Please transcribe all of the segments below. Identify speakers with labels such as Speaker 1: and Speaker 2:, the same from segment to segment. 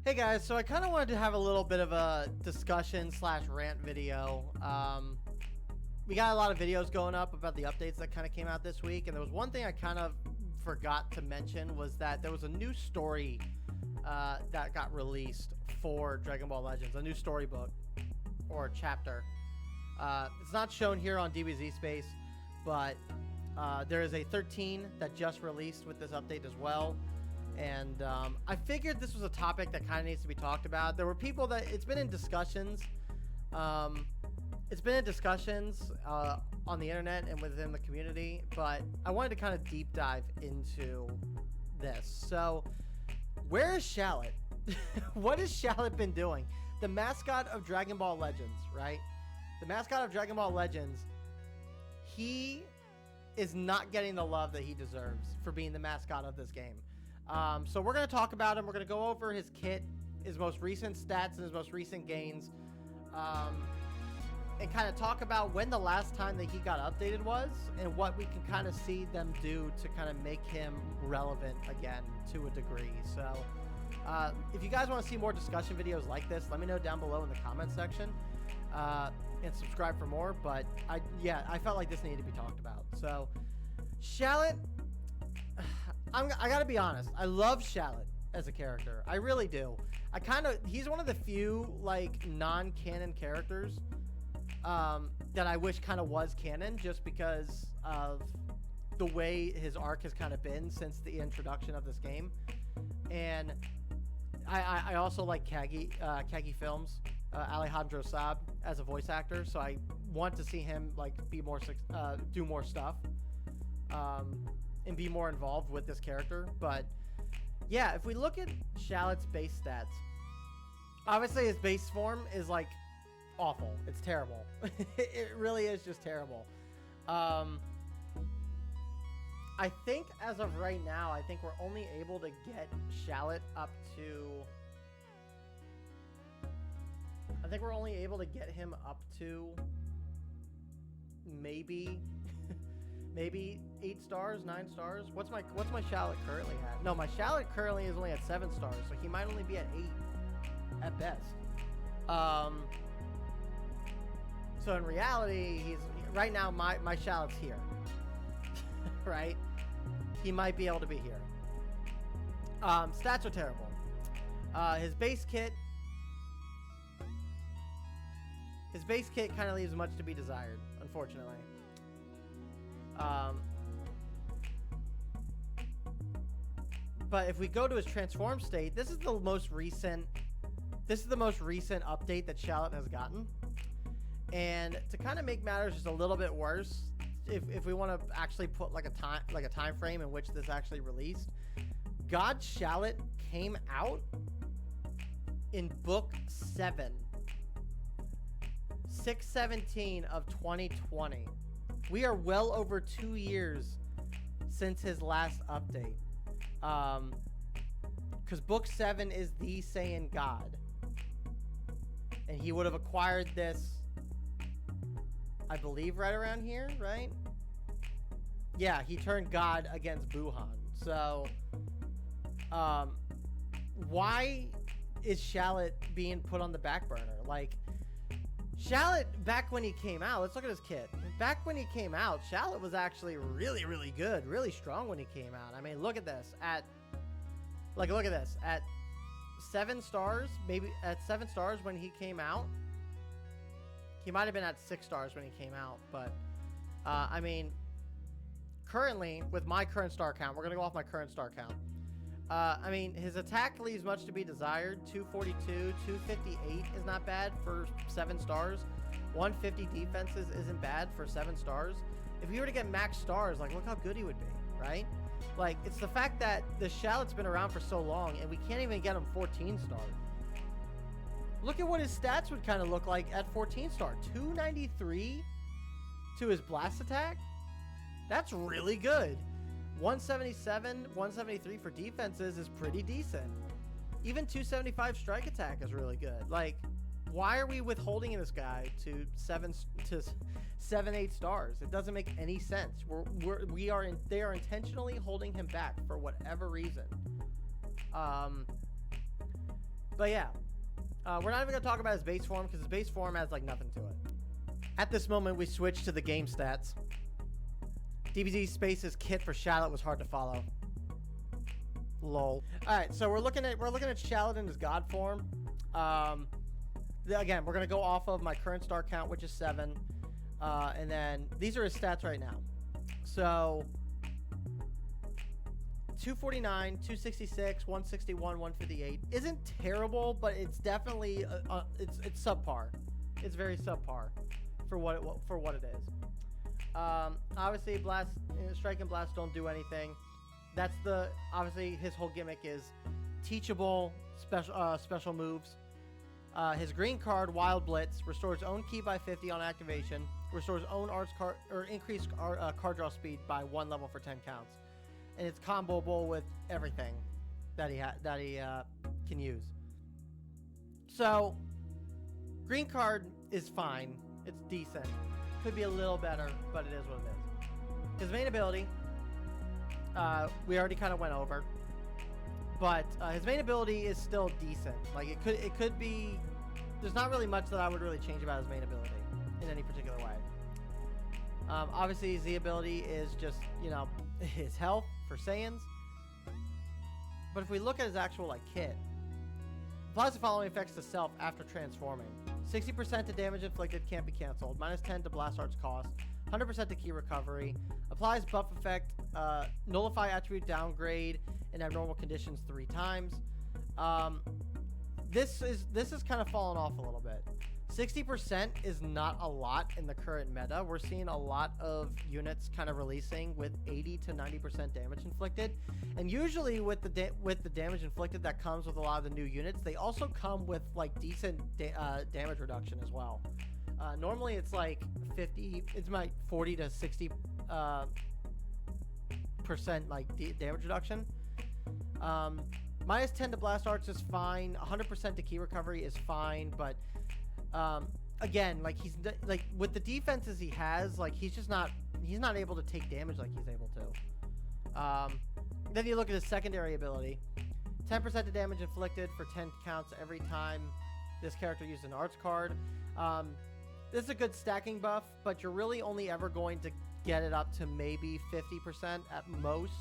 Speaker 1: Hey guys, so I kind of wanted to have a little bit of a discussion slash rant video. We got a lot of videos going up about the updates that kind of came out this week, and there was one thing I kind of forgot to mention was that there was a new story that got released for Dragon Ball Legends, a new storybook or chapter. It's not shown here on DBZ Space, but there is a 13 that just released with this update as well. And I figured this was a topic that kind of needs to be talked about. There were people that it's been in discussions. It's been in discussions on the internet and within the community, but I wanted to kind of deep dive into this. So, where is Shallot? What has Shallot been doing? The mascot of Dragon Ball Legends, right? The mascot of Dragon Ball Legends. He is not getting the love that he deserves for being the mascot of this game. So we're going to talk about him. We're going to go over his kit, his most recent stats, and his most recent gains. And kind of talk about when the last time that he got updated was and what we can kind of see them do to kind of make him relevant again to a degree. So if you guys want to see more discussion videos like this, let me know down below in the comment section. And subscribe for more. But I felt like this needed to be talked about. So Shallot, I gotta be honest. I love Shallot as a character. I really do. He's one of the few like non-canon characters that I wish kind of was canon, just because of the way his arc has kind of been since the introduction of this game. And I also like Kagi Films, Alejandro Saab as a voice actor. So I want to see him like be more do more stuff. And be more involved with this character. But yeah, if we look at Shallot's base stats, obviously his base form is like awful. It's terrible. It really is just terrible. I think as of right now, I think we're only able to get Shallot up to... I think we're only able to get him up to maybe 8 stars, 9 stars. What's my Shallot currently at? No, my Shallot currently is only at 7 stars, so he might only be at 8 at best. So in reality, he's right now my Shallot's here. Right? He might be able to be here. Stats are terrible. His base kit kind of leaves much to be desired, unfortunately. But if we go to his transform state, this is the most recent update that Shallot has gotten. And to kind of make matters just a little bit worse, if we want to actually put like a time frame in which this actually released, God Shallot came out in book 7, 6/17 of 2020. We are well over 2 years since his last update. Because book 7 is the Saiyan God. And he would have acquired this, I believe, right around here, right? Yeah, he turned God against Buhan. So, why is Shallot being put on the back burner? Like, Shallot, back when he came out, let's look at his kit. Back when he came out, Shallot was actually really, really good, really strong when he came out. I mean, look at this. Look at this. At 7 stars, maybe at 7 stars when he came out. He might have been at 6 stars when he came out, but I mean, currently, with my current star count, we're going to go off my current star count. I mean, his attack leaves much to be desired. 242, 258 is not bad for 7 stars. 150 defenses isn't bad for 7 stars. If he were to get max stars, like, look how good he would be, right? Like, it's the fact that the Shallot's been around for so long, and we can't even get him 14 stars. Look at what his stats would kind of look like at 14 star. 293 to his blast attack. That's really good. 177, 173 for defenses is pretty decent. Even 275 strike attack is really good. Like, why are we withholding this guy to 7, 8 stars? It doesn't make any sense. They are intentionally holding him back for whatever reason. But yeah, we're not even going to talk about his base form because his base form has like nothing to it. At this moment, we switch to the game stats. DBZ Space's kit for Shallot was hard to follow. Lol. All right, so we're looking at Shallot in his god form. Again, we're gonna go off of my current star count, which is 7, and then these are his stats right now. So 249, 266, 161, 158 isn't terrible, but it's definitely it's subpar. It's very subpar for what it is. Obviously, blast, strike and blast don't do anything. That's obviously his whole gimmick is teachable special moves. His green card, Wild Blitz, restores own ki by 50 on activation, restores own arts card or increased card draw speed by 1 level for 10 counts, and it's comboable with everything that he can use. So, green card is fine. It's decent. Could be a little better, but it is what it is. His main ability, we already kind of went over, but his main ability is still decent. Like it could be. There's not really much that I would really change about his main ability in any particular way. Obviously, his Z ability is just his health for Saiyans. But if we look at his actual kit, applies the following effects to self after transforming. 60% to damage inflicted, can't be cancelled. -10 to blast arts cost. 100% to ki recovery. Applies buff effect. Nullify attribute downgrade in abnormal conditions 3 times. This is kind of fallen off a little bit. 60% is not a lot in the current meta. We're seeing a lot of units kind of releasing with 80 to 90% damage inflicted, and usually with the damage inflicted that comes with a lot of the new units, they also come with decent damage reduction as well. Normally it's like 50. It's like 40 to 60 percent damage reduction. -10 to blast arts is fine. 100% to ki recovery is fine, but again, he's with the defenses he has, he's not able to take damage like he's able to. Then you look at his secondary ability. 10% to damage inflicted for 10 counts every time this character used an arts card. This is a good stacking buff, but you're really only ever going to get it up to maybe 50% at most.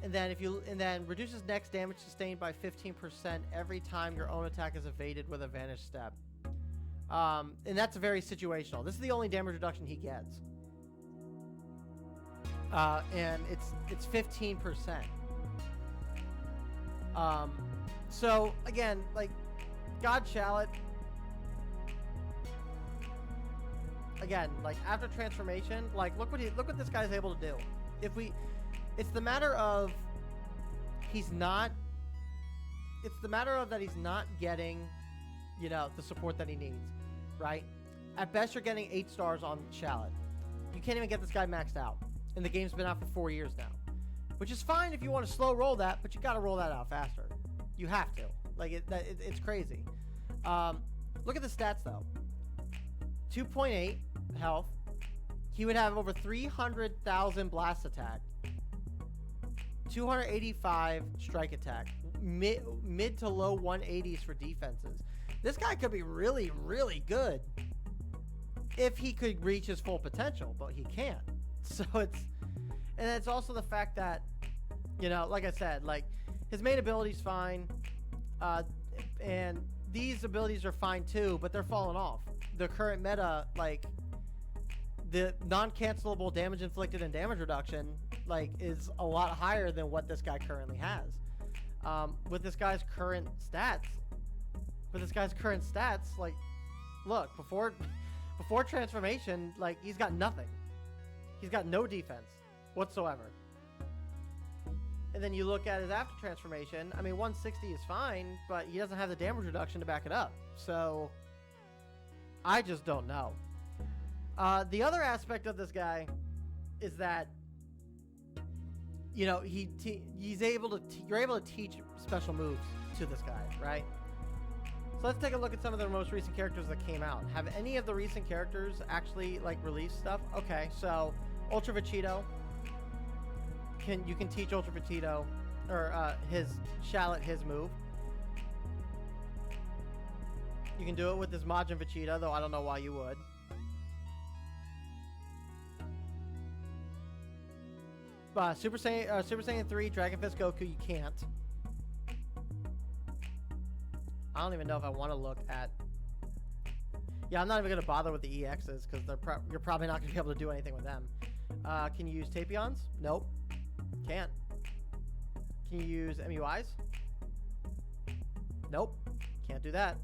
Speaker 1: And then reduces next damage sustained by 15% every time your own attack is evaded with a vanish step. And that's very situational. This is the only damage reduction he gets. And it's 15%. So again, God Shallot. Again, after transformation, look what this guy's able to do. It's the matter of he's not getting, the support that he needs, right? At best, you're getting 8 stars on Shallot. You can't even get this guy maxed out, and the game's been out for 4 years now, which is fine if you want to slow roll that, but you got to roll that out faster. You have to. It's crazy. Look at the stats though. 2.8 health. He would have over 300,000 blast attack. 285 strike attack, mid to low 180s for defenses. This guy could be really, really good if he could reach his full potential, but he can't. So it's also the fact that, like I said, his main ability's fine, and these abilities are fine too, but they're falling off. The current meta, the non-cancelable damage inflicted and damage reduction, is a lot higher than what this guy currently has. With this guy's current stats, look, before transformation, he's got nothing. He's got no defense whatsoever. And then you look at his after transformation. I mean, 160 is fine, but he doesn't have the damage reduction to back it up. So I just don't know. The other aspect of this guy is that, he's able to you're able to teach special moves to this guy, right? So let's take a look at some of the most recent characters that came out. Have any of the recent characters actually released stuff? Okay, so Ultra Vegito. You can teach Ultra Vegito or his Shallot his move. You can do it with this Majin Vegeta, though I don't know why you would. Super Saiyan 3, Dragon Fist Goku, you can't. I don't even know if I want to look at... Yeah, I'm not even going to bother with the EXs, because you're probably not going to be able to do anything with them. Can you use Tapions? Nope. Can't. Can you use MUIs? Nope. Can't do that.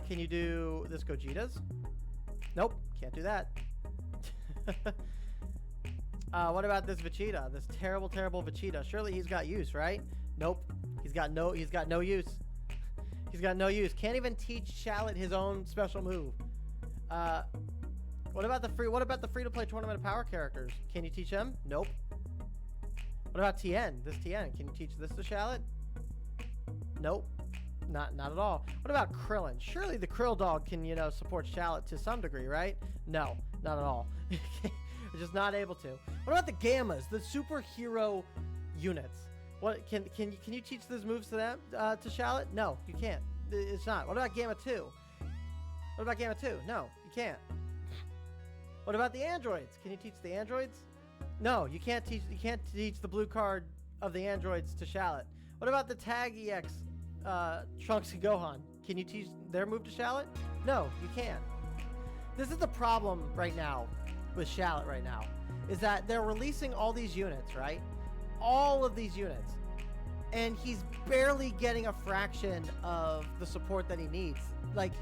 Speaker 1: Can you do this Gogetas? Nope. Can't do that. What about this Vegeta? This terrible, terrible Vegeta. Surely he's got use, right? Nope. He's got no use. He's got no use. Can't even teach Shallot his own special move. What about the free-to-play tournament of power characters? Can you teach them? Nope. What about Tien? This Tien. Can you teach this to Shallot? Nope. Not at all. What about Krillin? Surely the Krill dog can, support Shallot to some degree, right? No, not at all. We're just not able to. What about the Gammas, the superhero units? What can you teach those moves to them to Shallot? No, you can't. It's not. What about Gamma 2? What about Gamma 2? No, you can't. What about the androids? Can you teach the androids? No, you can't teach the blue card of the androids to Shallot. What about the Tag EX Trunks and Gohan? Can you teach their move to Shallot? No, you can't. This is the problem right now with Shallot right now, is that they're releasing all these units, right? All of these units. And he's barely getting a fraction of the support that he needs. Like,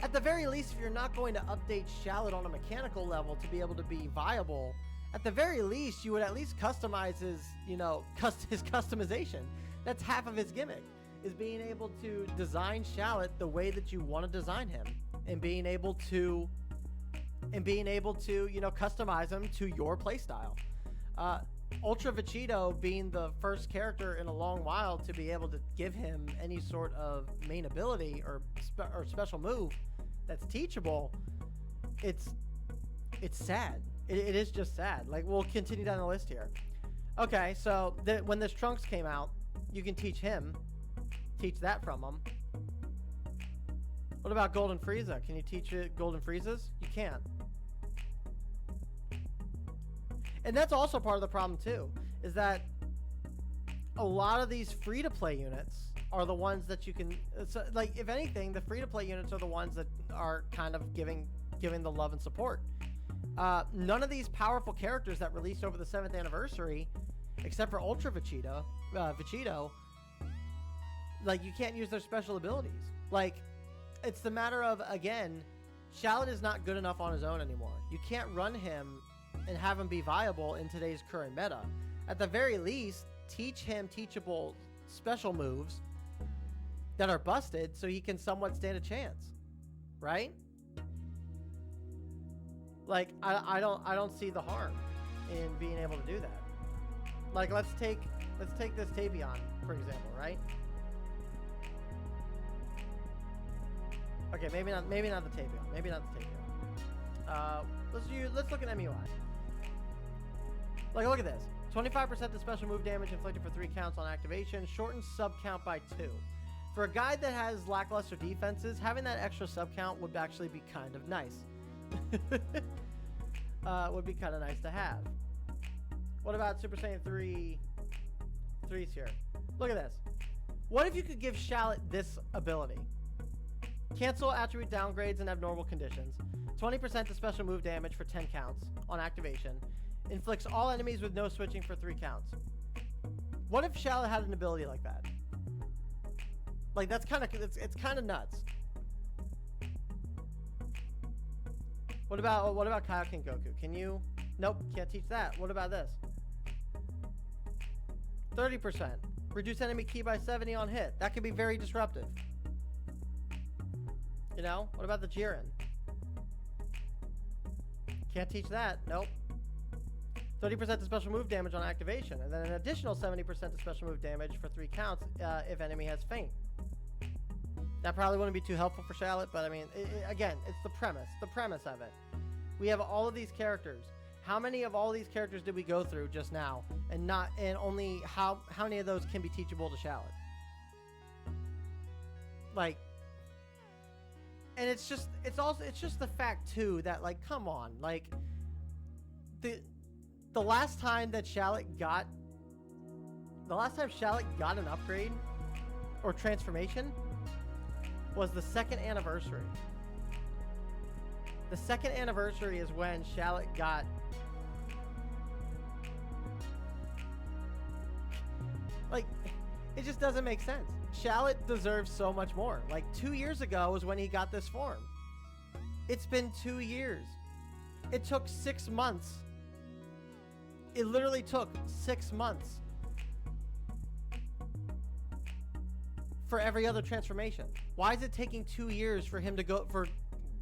Speaker 1: at the very least, if you're not going to update Shallot on a mechanical level to be able to be viable, at the very least, you would at least customize his, his customization. That's half of his gimmick, is being able to design Shallot the way that you want to design him, and being able to, customize him to your playstyle. Ultra Vegito being the first character in a long while to be able to give him any sort of main ability or special move that's teachable, it's sad. It is just sad. Like, we'll continue down the list here. Okay, so when this Trunks came out, you can teach that from him. What about Golden Frieza? Can you teach it Golden Friezas? You can't. And that's also part of the problem too, is that a lot of these free-to-play units are the ones that you can, like, if anything, the free-to-play units are the ones that are kind of giving the love and support. None of these powerful characters that released over the 7th anniversary, except for Ultra Vegito, like, you can't use their special abilities. Like, it's the matter of, again, Shallot is not good enough on his own anymore. You can't run him and have him be viable in today's current meta. At the very least, teach him teachable special moves that are busted so he can somewhat stand a chance, right? Like, I don't see the harm in being able to do that. Like, let's take this Tapion, for example, right? Okay, maybe not the Tapion. Maybe not the Tapion. Let's look at MUI. Like, look at this. 25% of special move damage inflicted for 3 counts on activation. Shortens sub count by 2. For a guy that has lackluster defenses, having that extra sub count would actually be kind of nice. Would be kind of nice to have. What about Super Saiyan 3's here? Look at this. What if you could give Shallot this ability? Cancel attribute downgrades and abnormal conditions. 20% to special move damage for 10 counts on activation. Inflicts all enemies with no switching for 3 counts. What if Shallot had an ability like that? Like, that's kind of, it's kind of nuts. What about Kaioken Goku? Can you? Nope, can't teach that. What about this? 30%. Reduce enemy ki by 70 on hit. That could be very disruptive. You know? What about the Jiren? Can't teach that. Nope. 30% to special move damage on activation, and then an additional 70% to special move damage for 3 counts if enemy has feint. That probably wouldn't be too helpful for Shallot, but I mean, again, it's the premise of it. We have all of these characters. How many of all these characters did we go through just now, and only how many of those can be teachable to Shallot? Like, And it's just the fact too that, like, come on, like, the last time Shallot got an upgrade or transformation was the 2nd anniversary. The 2nd anniversary is when Shallot got... Like, it just doesn't make sense. Shallot deserves so much more. Like, 2 years ago is when he got this form. It's been 2 years. It took 6 months. It literally took 6 months for every other transformation. Why is it taking 2 years for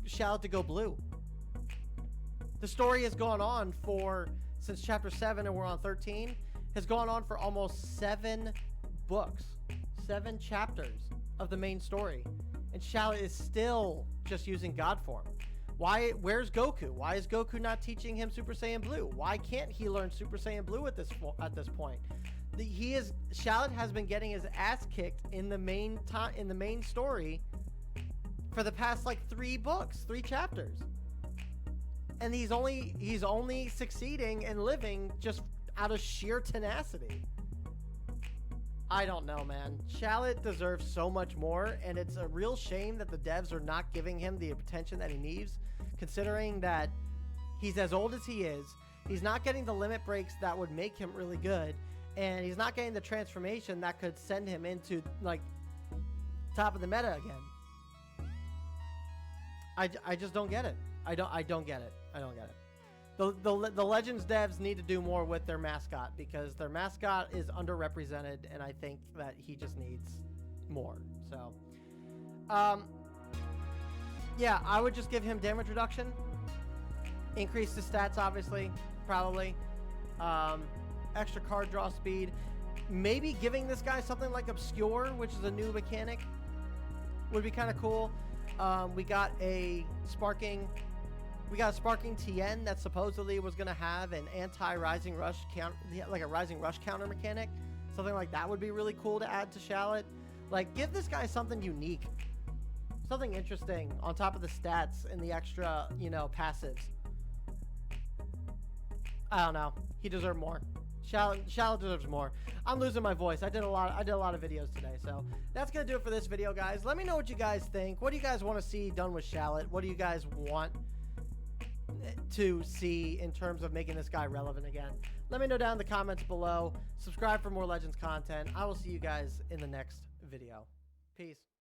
Speaker 1: Shallot to go blue? The story has gone on since chapter 7, and we're on 13, has gone on for almost 7 books, 7 chapters of the main story, and Shallot is still just using God form. Where's Goku? Why is Goku not teaching him Super Saiyan Blue? Why can't he learn Super Saiyan Blue at this point? Shallot has been getting his ass kicked in the main story for the past, like, 3 books, 3 chapters. And he's only succeeding and living just out of sheer tenacity. I don't know, man. Shallot deserves so much more, and it's a real shame that the devs are not giving him the attention that he needs, considering that he's as old as he is. He's not getting the limit breaks that would make him really good, and he's not getting the transformation that could send him into, like, top of the meta again. I just don't get it. I don't get it. The Legends devs need to do more with their mascot, because their mascot is underrepresented, and I think that he just needs more. So, yeah, I would just give him damage reduction, increase the stats, obviously, probably, extra card draw speed, maybe giving this guy something like Obscure, which is a new mechanic, would be kind of cool. We got a Sparking TN that supposedly was going to have an anti-Rising Rush counter, like a Rising Rush counter mechanic. Something like that would be really cool to add to Shallot. Like, give this guy something unique, something interesting on top of the stats and the extra, passives. I don't know. He deserved more. Shallot deserves more. I'm losing my voice. I did a lot of videos today, so that's gonna do it for this video, guys. Let me know what you guys think. What do you guys want to see done with Shallot? What do you guys want to see in terms of making this guy relevant again? Let me know down in the comments below. Subscribe for more Legends content. I will see you guys in the next video. Peace.